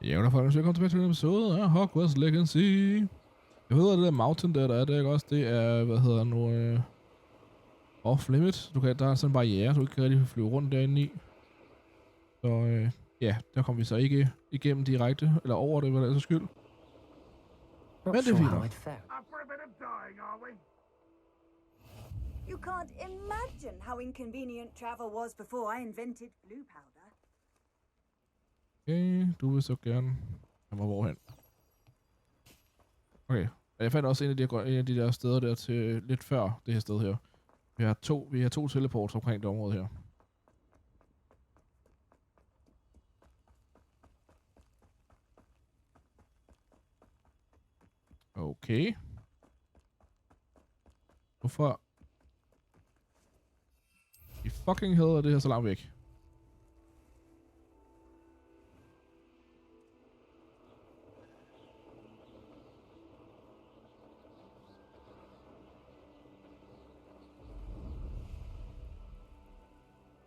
Ja, og folkens, velkommen tilbage til en episode af Hogwarts Legacy. Jeg ved, at det der mountain der er, det er ikke også, det er, off-limit. Der er sådan en barriere, du ikke kan rigtig flyve rundt derinde i. Så ja, der kommer vi så ikke igennem direkte, eller over det, hvad det er så skyld. Men det er fint nok. You can't imagine how inconvenient travel was before I invented blue powder. Okay, du vil så gerne have mig hvorhen. Okay, jeg fandt også en af de der steder der til lidt før det her sted her. Vi har to teleports omkring det område her. Okay. Hvorfor i fucking hell er det her så langt væk?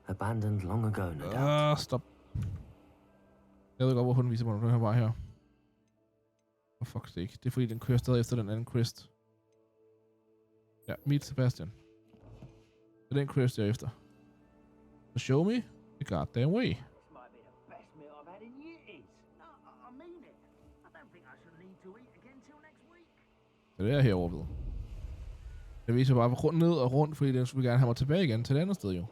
Abandoned long ago, no doubt. Stop. Jeg ved godt, hvorfor den viser mig, den her vej her. For fuck's sake. Det er fordi, den kører stadig efter den anden quest. Ja, meet Sebastian. Det er den quest, jeg er efter. So show me the goddamn way. This might be the best meal I've had in years. No, I mean it. I don't think I should need to eat again till next week. Så det er herovre ved. Jeg viser bare rundt ned og rundt, fordi den skulle gerne have mig tilbage igen til det andet sted jo.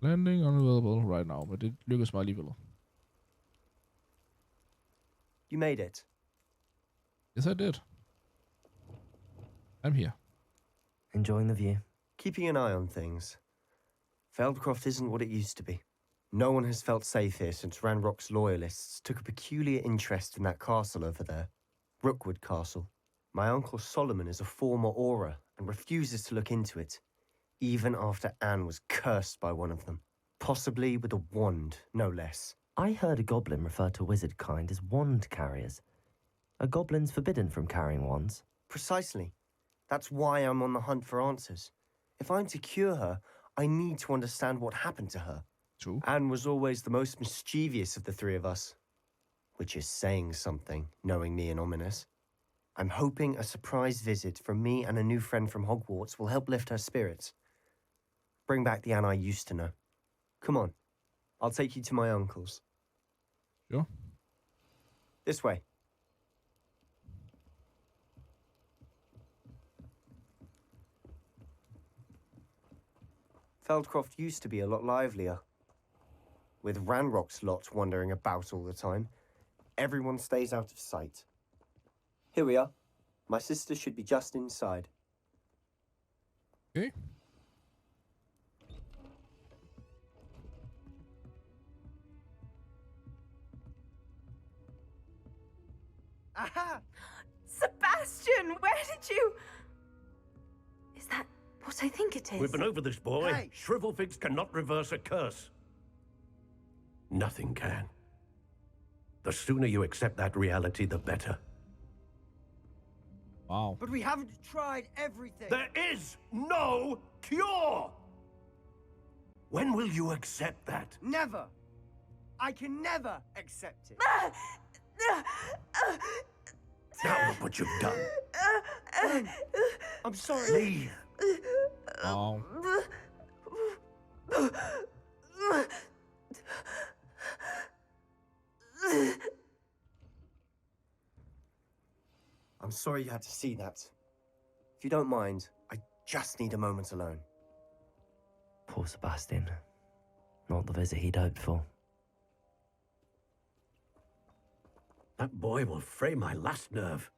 Landing unavailable right now, men det lykkedes mig alligevel. You made it. Yes, I did. I'm here. Enjoying the view. Keeping an eye on things. Feldcroft isn't what it used to be. No one has felt safe here since Ranrock's loyalists took a peculiar interest in that castle over there. Rookwood Castle. My uncle Solomon is a former Auror and refuses to look into it, even after Anne was cursed by one of them. Possibly with a wand, no less. I heard a goblin refer to wizard kind as wand carriers. Are goblins forbidden from carrying wands? Precisely. That's why I'm on the hunt for answers. If I'm to cure her, I need to understand what happened to her. True. Anne was always the most mischievous of the three of us. Which is saying something, knowing me and Ominous. I'm hoping a surprise visit from me and a new friend from Hogwarts will help lift her spirits. Bring back the Anne I used to know. Come on. I'll take you to my uncle's. Sure. This way. Feldcroft used to be a lot livelier. With Ranrock's lot wandering about all the time, everyone stays out of sight. Here we are. My sister should be just inside. Okay. Aha! Sebastian, where did you... Is that what I think it is? We've been over this, boy. Hey. Shrivelfigs cannot reverse a curse. Nothing can. The sooner you accept that reality, the better. Wow. But we haven't tried everything. There is no cure! When will you accept that? Never. I can never accept it. Now look what you've done. I'm sorry. Leave. Wow. I'm sorry you had to see that. If you don't mind, I just need a moment alone. Poor Sebastian. Not the visit he'd hoped for. That boy will fray my last nerve.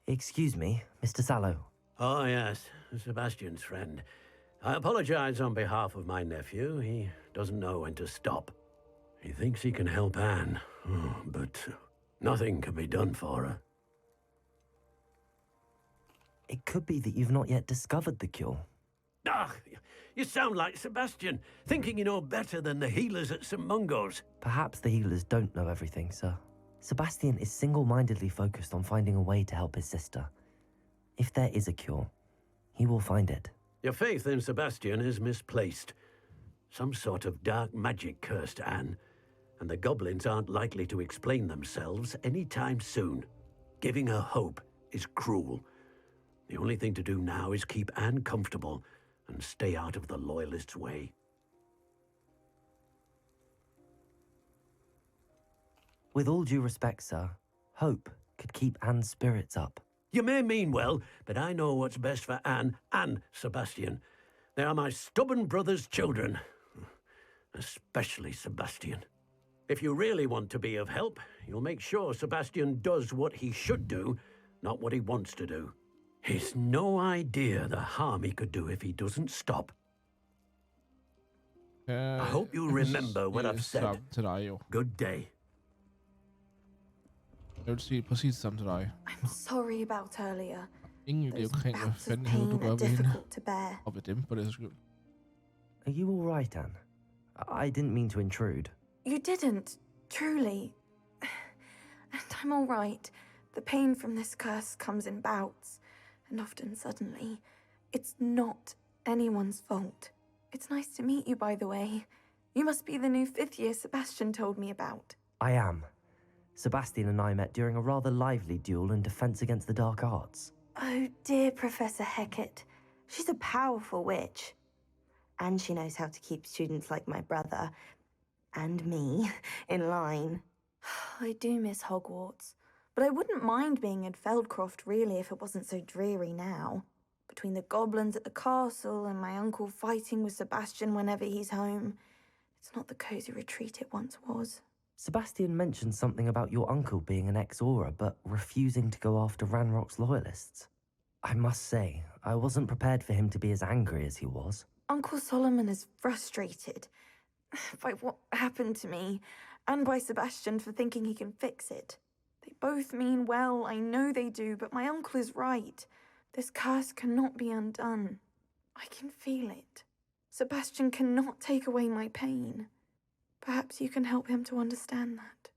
Excuse me, Mr. Sallow. Oh, yes, Sebastian's friend. I apologize on behalf of my nephew. He doesn't know when to stop. He thinks he can help Anne, but nothing can be done for her. It could be that you've not yet discovered the cure. Ah, you sound like Sebastian, thinking you know better than the healers at St. Mungo's. Perhaps the healers don't know everything, sir. Sebastian is single-mindedly focused on finding a way to help his sister. If there is a cure, he will find it. Your faith in Sebastian is misplaced. Some sort of dark magic cursed Anne, and the goblins aren't likely to explain themselves anytime soon. Giving her hope is cruel. The only thing to do now is keep Anne comfortable and stay out of the Loyalists' way. With all due respect, sir, hope could keep Anne's spirits up. You may mean well, but I know what's best for Anne and Sebastian. They are my stubborn brother's children. Especially Sebastian. If you really want to be of help, you'll make sure Sebastian does what he should do, not what he wants to do. He's no idea the harm he could do if he doesn't stop. I hope you'll remember what I've said. Til dig, jo. Good day. Jeg vil sige præcis det samme til dig. I'm sorry about earlier. Ingen idé Those omkring, hvad bouts of fanden helvede du pain gør are ved hende. difficult to bear. Og ved dem, på det skyld. Are you all right, Anne? I didn't mean to intrude. You didn't, truly. And I'm all right. The pain from this curse comes in bouts, and often suddenly. It's not anyone's fault. It's nice to meet you, by the way. You must be the new fifth year Sebastian told me about. I am. Sebastian and I met during a rather lively duel in defense against the dark arts. Oh, dear Professor Hecat. She's a powerful witch. And she knows how to keep students like my brother, and me, in line. I do miss Hogwarts, but I wouldn't mind being in Feldcroft, really, if it wasn't so dreary now. Between the goblins at the castle and my uncle fighting with Sebastian whenever he's home, it's not the cosy retreat it once was. Sebastian mentioned something about your uncle being an ex-Auror, but refusing to go after Ranrock's loyalists. I must say, I wasn't prepared for him to be as angry as he was. Uncle Solomon is frustrated by what happened to me, and by Sebastian for thinking he can fix it. They both mean well, I know they do, but my uncle is right. This curse cannot be undone. I can feel it. Sebastian cannot take away my pain. Perhaps you can help him to understand that.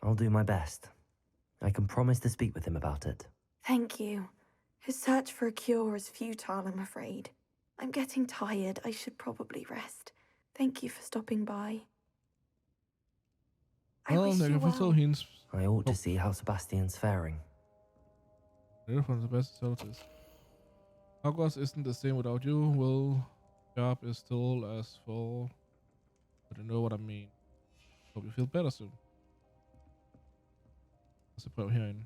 I'll do my best. I can promise to speak with him about it. Thank you. His search for a cure is futile, I'm afraid. I'm getting tired. I should probably rest. Thank you for stopping by. I wish Jeg you kan forstå well. hendes... I ought to see how Sebastian's faring. From Sebastian's relatives. Hogwarts isn't the same without you. Well, job is still as full. But you know what I mean. Hope you feel better soon. Så prøv herinde.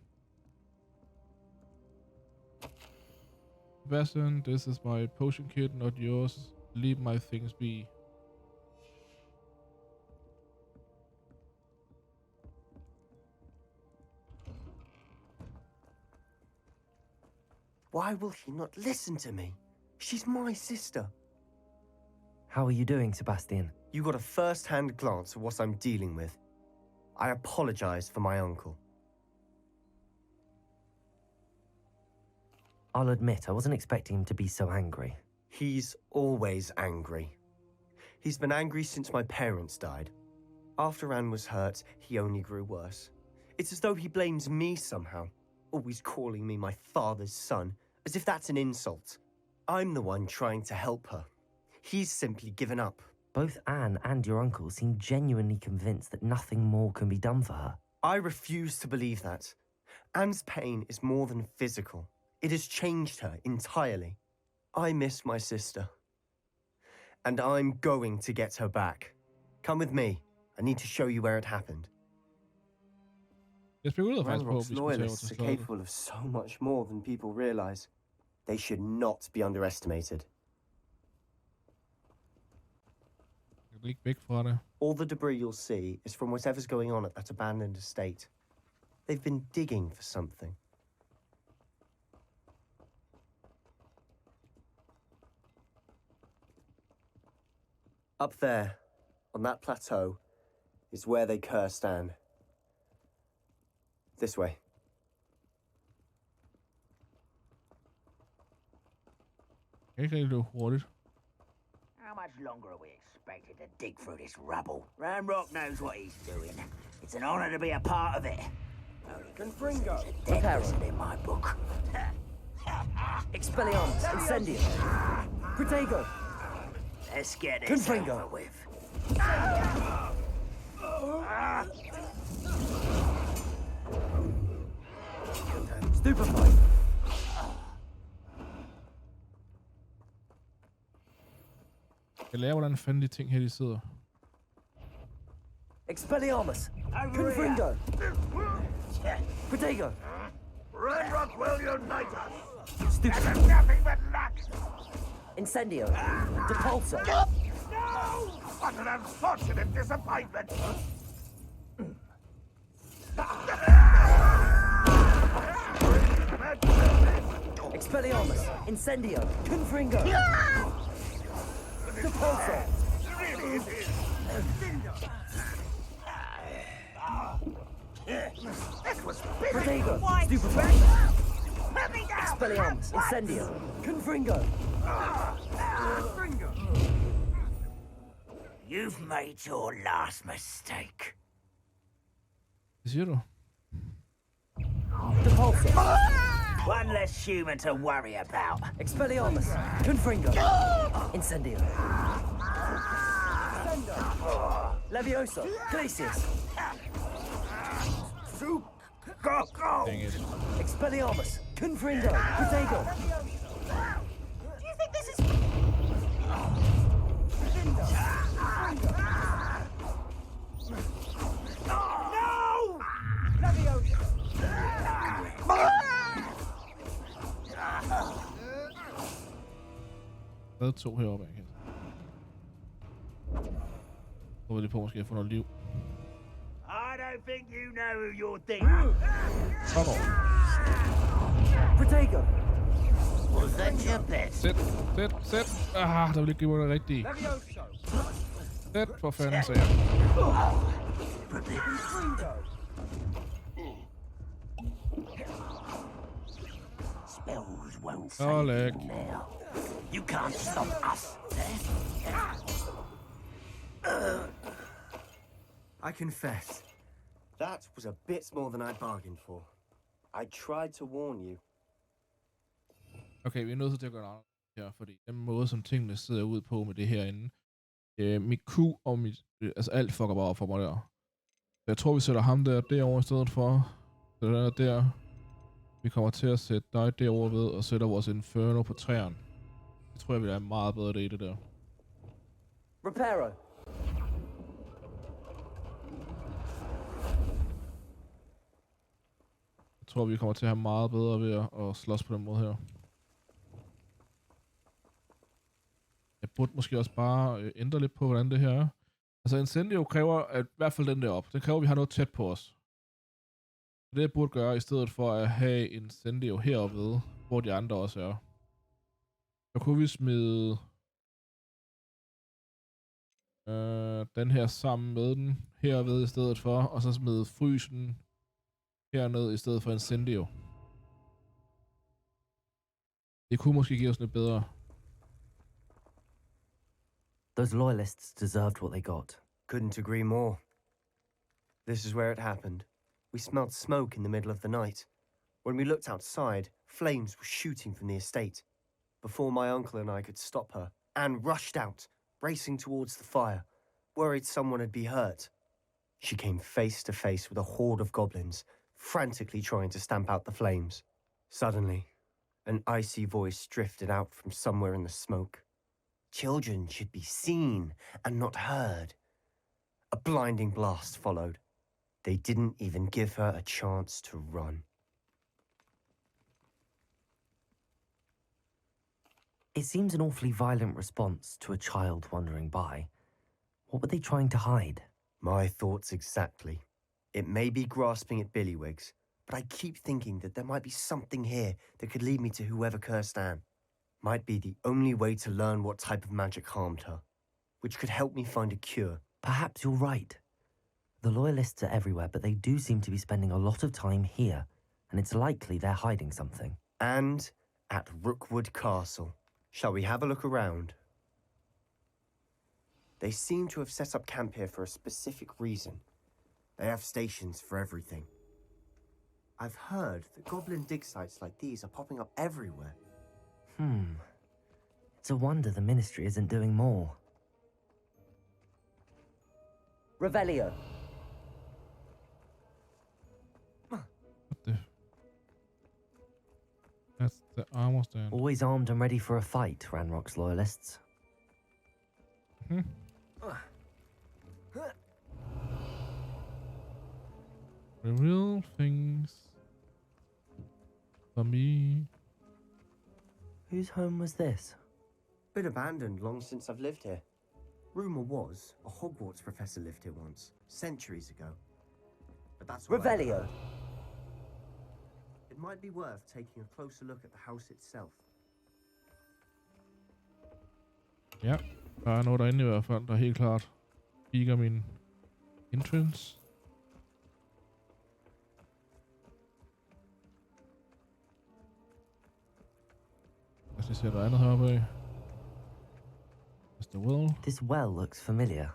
Sebastian, this is my potion kit, not yours. Leave my things be. Why will he not listen to me? She's my sister. How are you doing, Sebastian? You got a first-hand glance at what I'm dealing with. I apologize for my uncle. I'll admit, I wasn't expecting him to be so angry. He's always angry. He's been angry since my parents died. After Anne was hurt, he only grew worse. It's as though he blames me somehow, always calling me my father's son, as if that's an insult. I'm the one trying to help her. He's simply given up. Both Anne and your uncle seem genuinely convinced that nothing more can be done for her. I refuse to believe that. Anne's pain is more than physical. It has changed her entirely. I miss my sister. And I'm going to get her back. Come with me. I need to show you where it happened. Jeg spekulerede faktisk på, at Ranrock's vi skulle tage over loyalists til are slottet. capable of so much more than people realize. They should not be underestimated. Jeg kan ikke væk fra det. All the debris you'll see is from whatever's going on at that abandoned estate. They've been digging for something. Up there, on that plateau, is where they cursed Anne. This way. Jeg kan ikke rigtig løbe hurtigt. How much longer are we expected to dig through this rubble. Ranrock knows what he's doing. It's an honor to be a part of it. Confringo. Dead in my book. Expelliarmus, Incendio. Protego. Let's get this Confringo. over with. Stupefy. Jeg lærer, hvordan fanden de ting her, de sidder. Expelliarmus. Confringo. Protego. Ranrock will unite us. Stupefy. Nothing but luck. Incendio. Depulso. No! What an unfortunate disappointment. Expelliarmus. Incendio. Confringo. Depulso. Protego. Stupefy. Expelliarmus. Incendio. Confringo. You've made your last mistake. Hvad siger du? Depulso. One less human to worry about. Expelliarmus. Confringo. Incendio. Levioso. Glacius. Go, go! Dang it. Expelliarmus. Confringo. Protego. Do you think this is... No! Der er to heroppe, jeg kan. Prøver lige på måske at få noget liv. I don't think you know who you're thinking. Kom over. Protego. Was that your bet? Sæt. Der vil ikke give mig det rigtige. Sæt, for fanden, sagde jeg. Spells won't Åh, save læk. you now. You can't stop us. I confess, that was a bit more than I bargained for. I tried to warn you. Okay, vi er nødt til at gøre noget her, fordi den måde, som tingene sidder ud på med det herinde, mit Q og mit, altså alt fucker bare op for mig der. Så jeg tror, vi sætter ham derovre i stedet for. Så den er der. Vi kommer til at sætte dig derovre ved, og sætter vores Inferno på træerne. Det tror jeg, vil være en meget bedre idé, det der. Reparo. Jeg tror, vi kommer til at have meget bedre ved at slås på den måde her. Jeg burde måske også bare ændre lidt på, hvordan det her er. Altså, Incendio kræver, at i hvert fald den der op. Det kræver, at vi har noget tæt på os. Det jeg burde gøre, i stedet for at have Incendio heroppe ved, hvor de andre også er. Så kunne vi smide den her sammen med den herved i stedet for, og så smide frysen herned i stedet for Incendio. Det kunne måske give os lidt bedre. Those loyalists deserved what they got. Couldn't agree more. This is where it happened. We smelled smoke in the middle of the night. When we looked outside, flames were shooting from the estate. Before my uncle and I could stop her, Anne rushed out, racing towards the fire, worried someone had been hurt. She came face to face with a horde of goblins, frantically trying to stamp out the flames. Suddenly, an icy voice drifted out from somewhere in the smoke. Children should be seen and not heard. A blinding blast followed. They didn't even give her a chance to run. It seems an awfully violent response to a child wandering by. What were they trying to hide? My thoughts exactly. It may be grasping at billywhigs, but I keep thinking that there might be something here that could lead me to whoever cursed Anne. Might be the only way to learn what type of magic harmed her, which could help me find a cure. Perhaps you're right. The loyalists are everywhere, but they do seem to be spending a lot of time here, and it's likely they're hiding something. And at Rookwood Castle. Shall we have a look around? They seem to have set up camp here for a specific reason. They have stations for everything. I've heard that goblin dig sites like these are popping up everywhere. It's a wonder the Ministry isn't doing more. Revelio. What the? That's the armor stand. Always armed and ready for a fight, Ranrock's loyalists. Reveal things for me. Whose home was this? Been abandoned long since I've lived here. Rumor was a Hogwarts professor lived here once, centuries ago. But that's all I ever Revelio. heard. It might be worth taking a closer look at the house itself. Ja, der er noget derinde i hvert fald, der helt klart kigger min entrance. Lad os lige se, der er andet heroppe af. Mr. Will. This well looks familiar.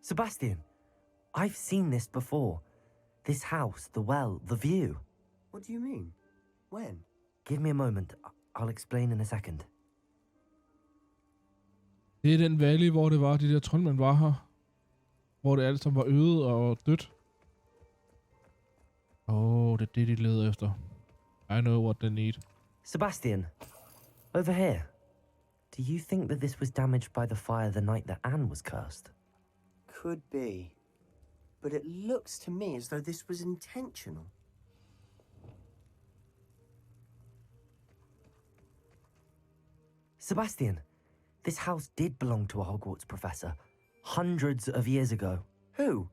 Sebastian, I've seen this before. This house, the well, the view. What do you mean? When? Give me a moment. I'll explain in a second. Det er den valley, hvor det var, de der troldmænd var her. Hvor det alt som var øde og dødt. Det er det, de leder efter. I know what they need. Sebastian, over here. Do you think that this was damaged by the fire the night that Anne was cursed? Could be. But it looks to me as though this was intentional. Sebastian, this house did belong to a Hogwarts professor hundreds of years ago. Who?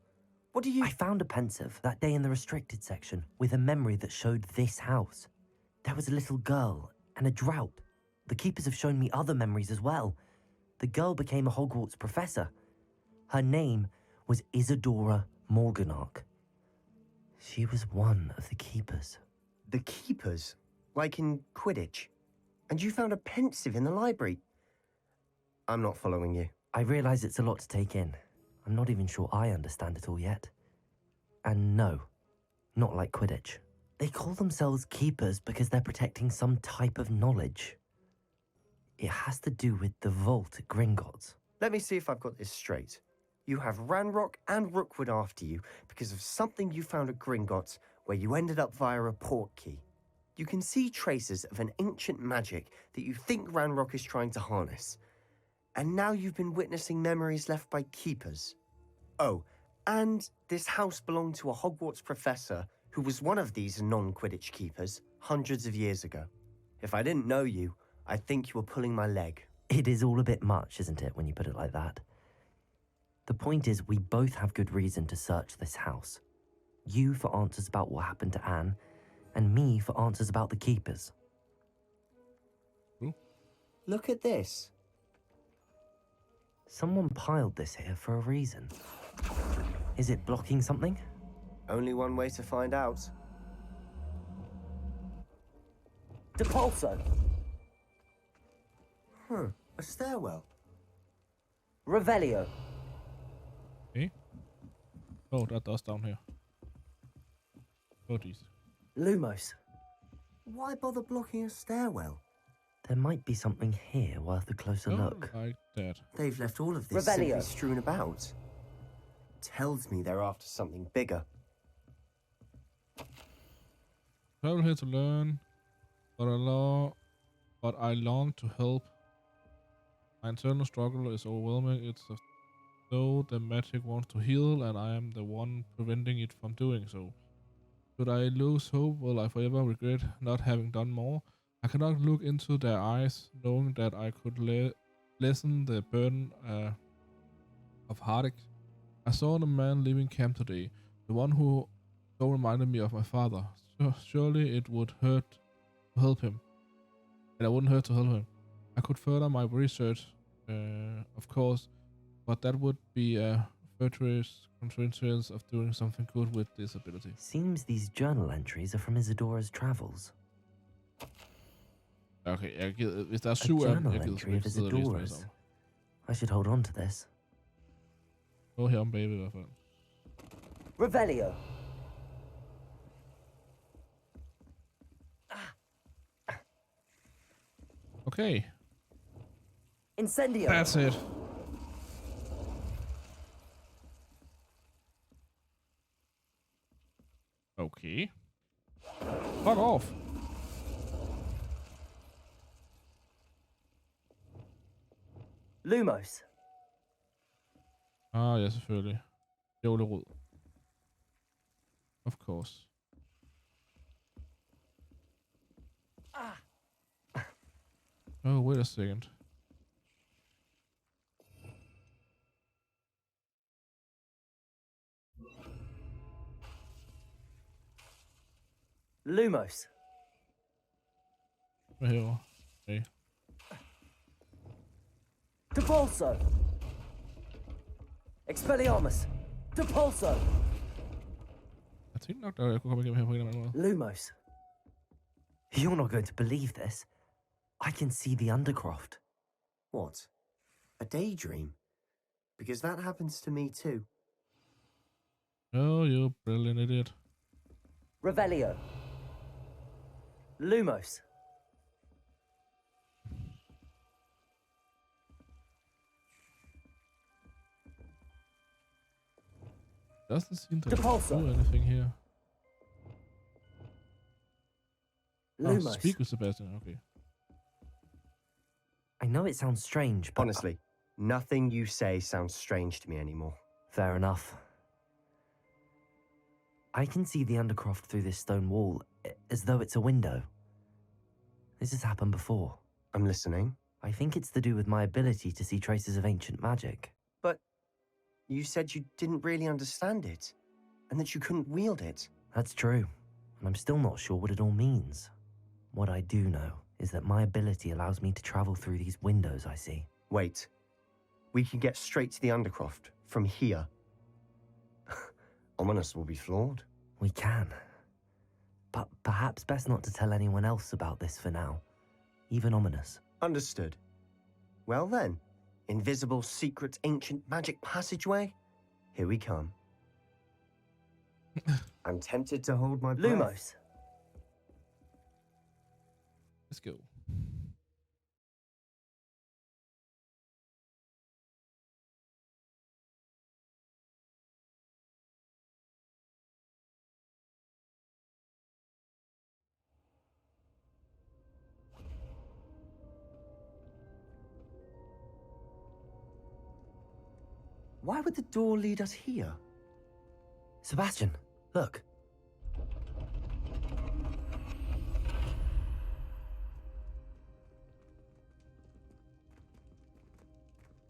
What do you... I found a pensive that day in the restricted section with a memory that showed this house. There was a little girl and a drought. The keepers have shown me other memories as well. The girl became a Hogwarts professor. Her name was Isadora Morganach. She was one of the keepers. The keepers? Like in Quidditch? And you found a pensive in the library? I'm not following you. I realize it's a lot to take in. I'm not even sure I understand it all yet. And no, not like Quidditch. They call themselves keepers because they're protecting some type of knowledge. It has to do with the vault at Gringotts. Let me see if I've got this straight. You have Ranrock and Rookwood after you because of something you found at Gringotts where you ended up via a port key. You can see traces of an ancient magic that you think Ranrock is trying to harness. And now you've been witnessing memories left by keepers. Oh, and this house belonged to a Hogwarts professor who was one of these non-Quidditch keepers hundreds of years ago. If I didn't know you, I'd think you were pulling my leg. It is all a bit much, isn't it, when you put it like that? The point is, we both have good reason to search this house. You for answers about what happened to Anne, and me for answers about the keepers. Look at this. Someone piled this here for a reason. Is it blocking something? Only one way to find out. Depulso! A stairwell. Revelio! Okay. Oh, that does down here. Oh, jeez. Lumos. Why bother blocking a stairwell? There might be something here worth a closer look. Like that. They've left all of this Revelio. simply strewn about. Tells me they're after something bigger. Travel here to learn, but I long to help. My internal struggle is overwhelming. It's as though the magic wants to heal, and I am the one preventing it from doing so. Should I lose hope, will I forever regret not having done more? I cannot look into their eyes, knowing that I could lessen the burden of heartache. I saw the man leaving camp today, the one who so reminded me of my father. Surely it would hurt to help him. And it wouldn't hurt to help him. I could further my research, of course, but that would be a virtuous consequence of doing something good with this ability. Seems these journal entries are from Isadora's travels. Okay, jeg gider, hvis der er A 7 af dem, journal jeg gider entry sgu of ikke sidde og læse med Isadora's. sammen. I should hold on to this. Noget her om bagved i hvert fald. Revelio. Okay, Incendio. that's it. Okay. Fuck off. Lumos. Ah, ja, selvfølgelig. Djævlerod. Of course. Oh, wait a second. Lumos. Hvad herovre? Okay. Depulso. Expelliarmus. Depulso. Jeg tænkte nok, at jeg kunne komme igennem her på en eller anden måde. Lumos. You're not going to believe this. I can see the Undercroft. What? A daydream? Because that happens to me too. Oh, you brilliant idiot. Revelio. Lumos. Doesn't seem to Depulso. do anything here. Oh, Lumos. speak with Sebastian. Okay. I know it sounds strange, but Honestly, nothing you say sounds strange to me anymore. fair enough. I can see the Undercroft through this stone wall, as though it's a window. This has happened before. I'm listening. I think it's to do with my ability to see traces of ancient magic. But you said you didn't really understand it, and that you couldn't wield it. That's true, and I'm still not sure what it all means. What I do know is that my ability allows me to travel through these windows I see. Wait. We can get straight to the Undercroft from here. Ominous will be flawed. We can. But perhaps best not to tell anyone else about this for now. Even Ominous. Understood. Well then, invisible, secret, ancient magic passageway? Here we come. I'm tempted to hold my breath. Lumos. Let's go. Why would the door lead us here? Sebastian, look.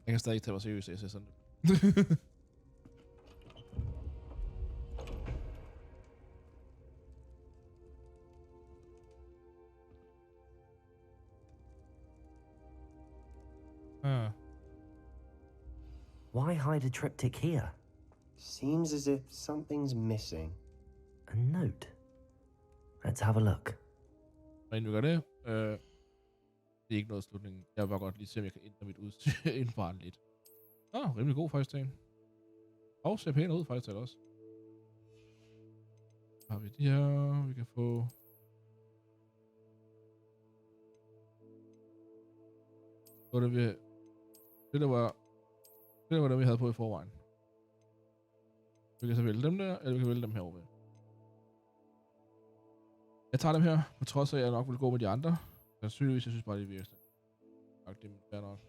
Jeg kan stadig ikke tage mig seriøst, jeg ser sådan. Ah. Why hide a triptych here? Seems as if something's missing. A note. Let's have a look. Og inden vi gør det, det er ikke noget slutning. Jeg vil bare godt lige se, om jeg kan ændre mit udstyr inden bare lidt. Rimelig god faktisk til. Og ser pænt ud faktisk til også. Så har vi de her, vi kan få. Så det, det var det, vi havde på i forvejen. Vi kan så vælge dem der, eller vi kan vælge dem herovre. Jeg tager dem her, på trods af, at jeg nok vil gå med de andre. Sandsynligvis, jeg synes bare, det virker. Det er nok.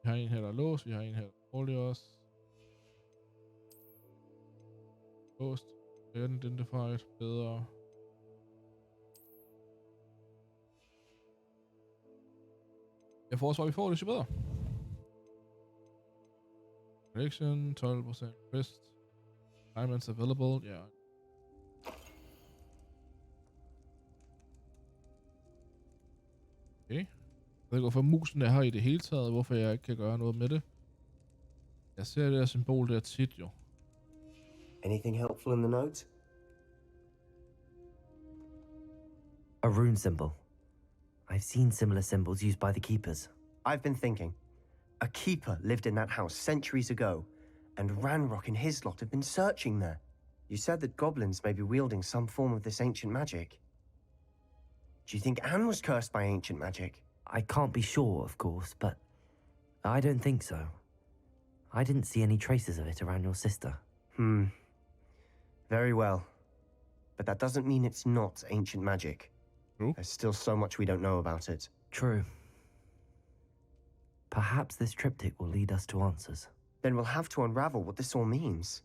Vi har en her, der er låst. Vi har en her, der er dårlig også. Låst. Identified. Bedre. Jeg foreslår, at vi får det, så bedre. Collection, 12% quest. Diamonds available, ja. Okay. Jeg ved ikke, hvorfor musen er her i det hele taget, hvorfor jeg ikke kan gøre noget med det. Jeg ser det her symbol der tit jo. Anything helpful in the note? A rune symbol. I've seen similar symbols used by the keepers. I've been thinking. A keeper lived in that house centuries ago, and Ranrock and his lot have been searching there. You said that goblins may be wielding some form of this ancient magic. Do you think Anne was cursed by ancient magic? I can't be sure, of course, but I don't think so. I didn't see any traces of it around your sister. Very well. But that doesn't mean it's not ancient magic. True. There's still so much we don't know about it. True. Perhaps this triptych will lead us to answers. Then we'll have to unravel what this all means.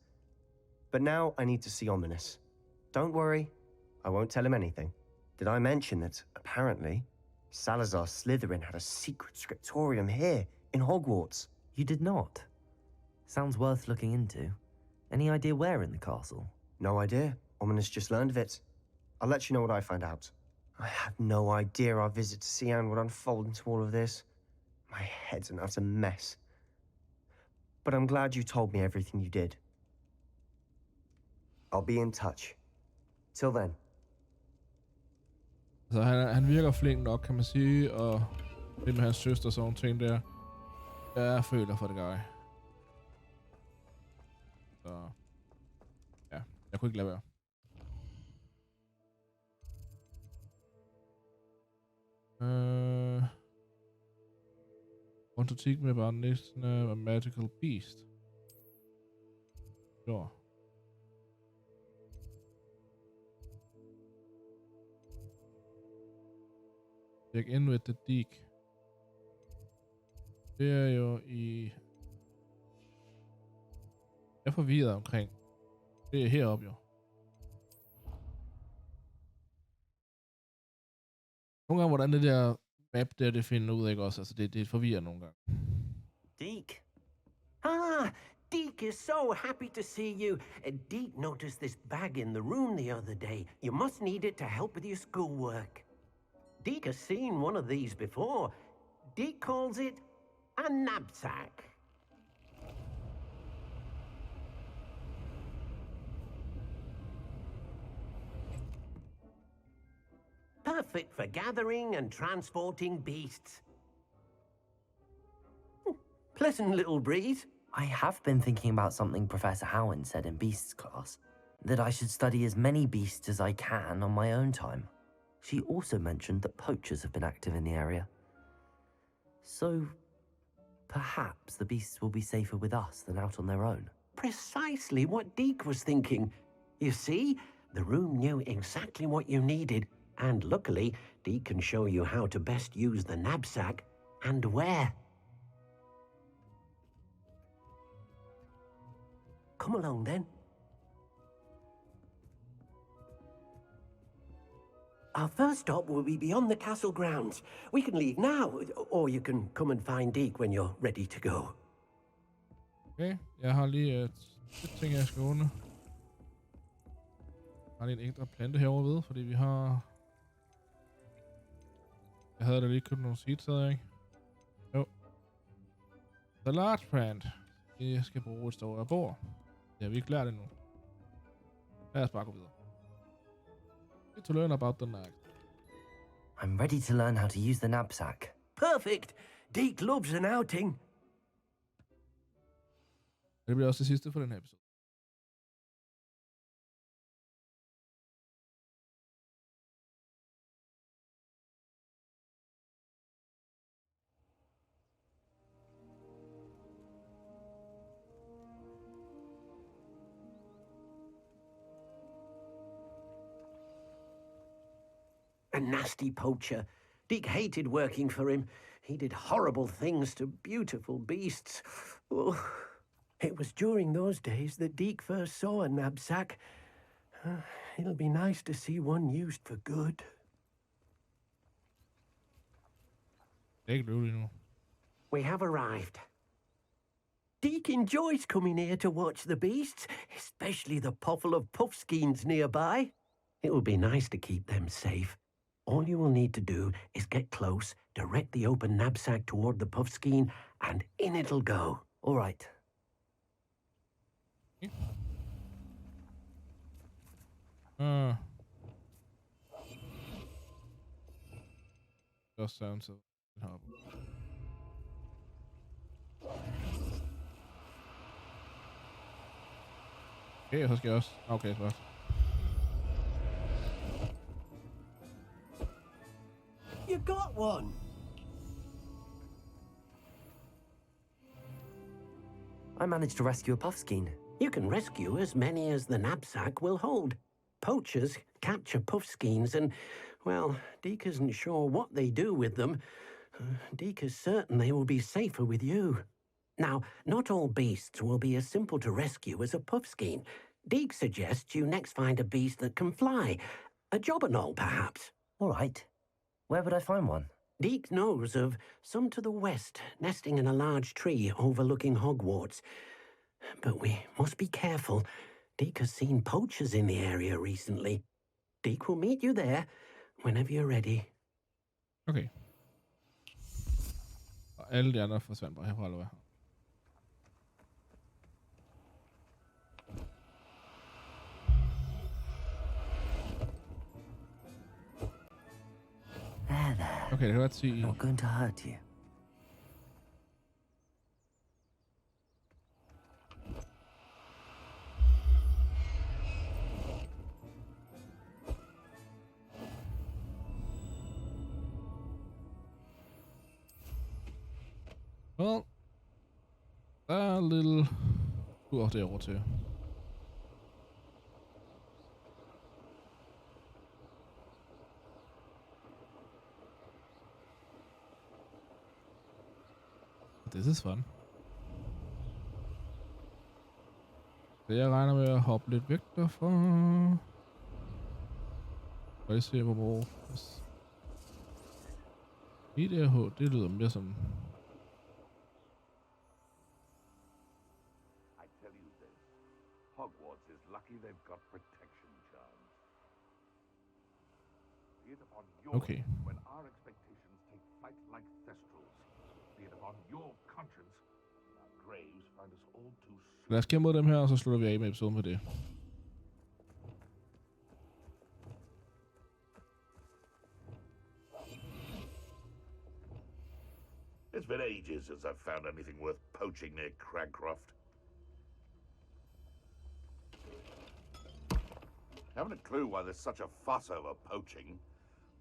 But now I need to see Ominous. Don't worry, I won't tell him anything. Did I mention that, apparently, Salazar Slytherin had a secret scriptorium here, in Hogwarts? You did not? Sounds worth looking into. Any idea where in the castle? No idea. Ominous just learned of it. I'll let you know what I find out. I had no idea our visit to see Anne would unfold into all of this. My head's an utter mess. But I'm glad you told me everything you did. I'll be in touch. Till then. Så han virker flink nok, kan man sige, og det med hans søster og sådan ting der. Jeg føler for det guy. Så ja, jeg kunne ikke lade være. Want to take me about this a magical beast? Sure. Check in with the Deke. Det er jo i... Jeg er forvirret omkring. Det er heroppe jo. Nogle gange, hvordan det der map der, det finder ud af, ikke også? Altså, det forvirrer nogle gange. Deke? Ah, Deke is so happy to see you. Deke noticed this bag in the room the other day. You must need it to help with your schoolwork. Deke has seen one of these before. Deke calls it a knapsack. Perfect for gathering and transporting beasts. Pleasant little breeze. I have been thinking about something Professor Howard said in Beasts class. That I should study as many beasts as I can on my own time. She also mentioned that poachers have been active in the area. So, perhaps the beasts will be safer with us than out on their own. Precisely what Deke was thinking. You see, the room knew exactly what you needed, and luckily, Deke can show you how to best use the knapsack and where. Come along then. Our first stop will be beyond the castle grounds. We can leave now, or you can come and find Deke when you're ready to go. Okay, jeg har lige et ting, jeg skal ordne. Jeg har lige en ekstra plante herovre ved, fordi vi har... Jeg havde da lige købt nogle seeds, havde jeg ikke? Jo. The large plant. Jeg skal bruge et større bord. Det har vi ikke lært endnu. Lad os bare gå videre. To learn about the next. I'm ready to learn how to use the knapsack. Perfect! Deke loves an outing. Det bliver også det sidste for den her episode. A nasty poacher. Deke hated working for him. He did horrible things to beautiful beasts. Oh, it was during those days that Deke first saw a knapsack. It'll be nice to see one used for good. We have arrived. Deke enjoys coming here to watch the beasts, especially the potful of puffskeins nearby. It will be nice to keep them safe. All you will need to do is get close, direct the open knapsack toward the puffskein, and in it'll go. All right. Det er også sådan, så den her. Okay, så skal jeg også... Okay, så godt. You got one! I managed to rescue a puffskein. You can rescue as many as the knapsack will hold. Poachers capture puffskeins and, well, Deke isn't sure what they do with them. Deke is certain they will be safer with you. Now, not all beasts will be as simple to rescue as a puffskein. Deke suggests you next find a beast that can fly. A jobberknoll, perhaps. All right. Where would I find one? Deke knows of some to the west, nesting in a large tree overlooking Hogwarts. But we must be careful. Deke has seen poachers in the area recently. Deke will meet you there whenever you're ready. Okay. Og alle de andre forsvandt bare herfra, eller hvad? There, there. Okay, det kan godt sige... Not going to hurt you. Well, der er en lille tur derovre til. This is fun. Så jeg regner med at hoppe lidt væk derfra. Og jeg ser hvor IDH, det lyder mere som... Hogwarts is lucky they've got protection charms. Be it upon your Okay. when our expectations take flight like thestrals. Be it upon your conscience when our graves find us all too soon. Lad os kæmpe mod dem her, og så slutter vi af med episoden med det. It's been ages since I've found anything worth poaching near Cragcroft. Haven't a clue why there's such a fuss over poaching.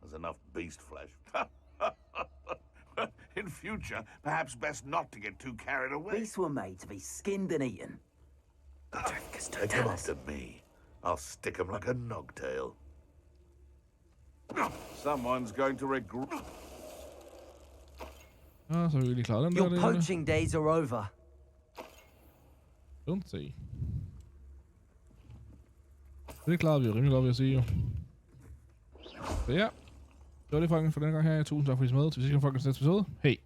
There's enough beast flesh. In future, perhaps best not to get too carried away. These were made to be skinned and eaten. They come after me. I'll stick 'em like a nogtail. Someone's going to regret. Ah, så har vi lige klaret den Your der. poaching days are over. Don't say. Det klarede vi jo rimelig godt, vil jeg sige jo. Så ja, det var det folkens for den gang her. Tusind tak for at I så med. Til vi ses i folkens næste episode. Hej.